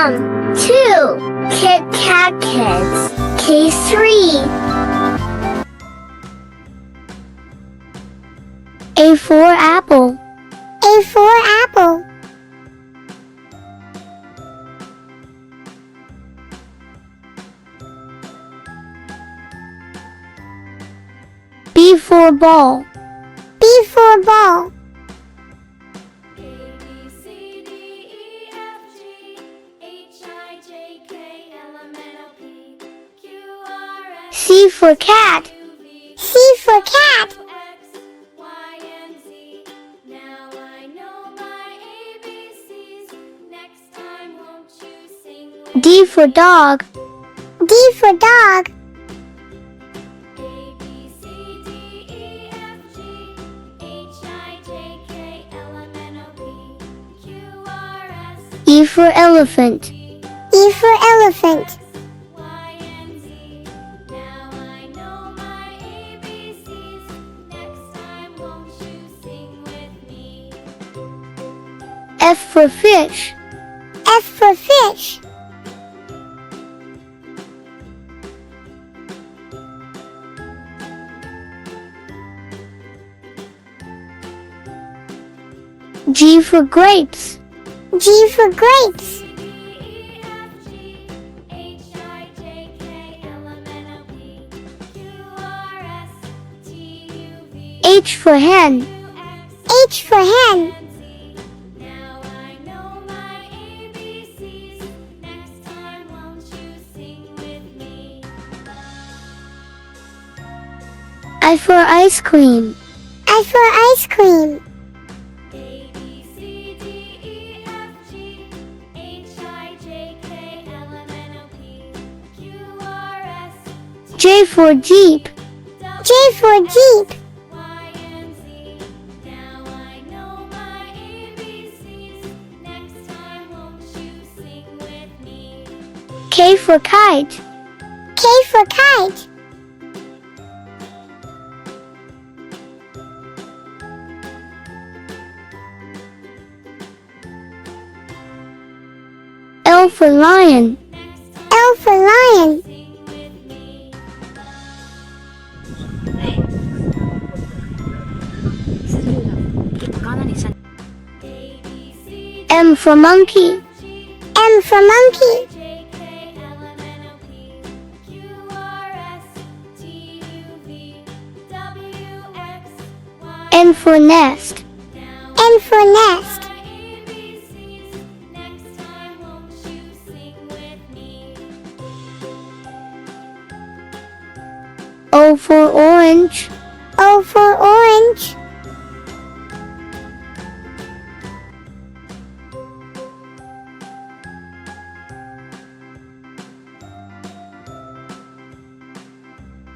2. Kit Kat Kids. K3. A for apple. A for apple. B for ball. B for ball. C for cat. C for cat. D for dog. D for dog. E for elephant. E for elephant. F for fish. F for fish. G for grapes. G for grapes. H for hen. H for hen. I for ice cream. I for ice cream. J for jeep. J for jeep. K for kite. K for kite. L for lion. L for lion. M for monkey. M for monkey. N for nest. N for nest. O for orange. O for orange.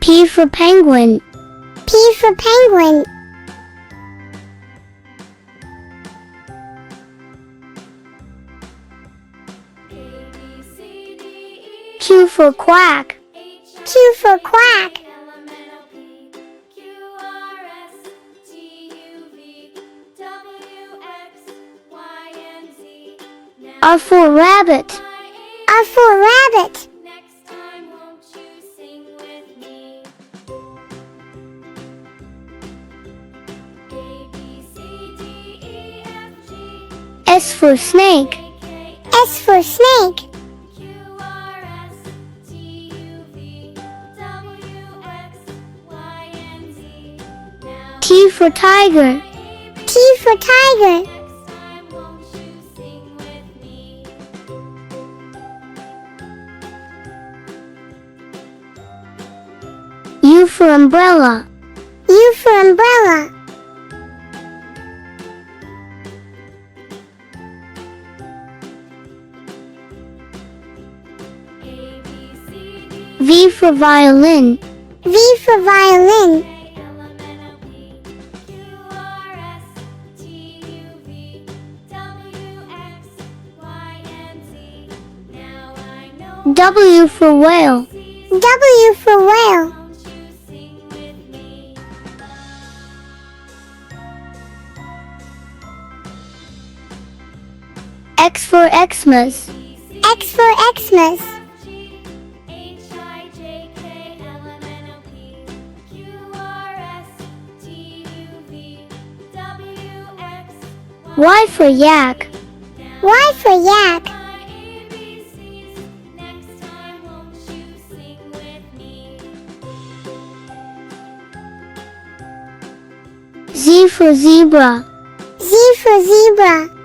P for penguin. P for penguin. Q for quack. Q for quack. R for rabbit. R for rabbit. S for snake. S for snake. T for tiger. T for tiger. U for umbrella. U for umbrella. V for violin. V for violin. W for whale. W for whale. X for Xmas. X for Xmas. Y for yak. Y for yak. Z for zebra. Z for zebra.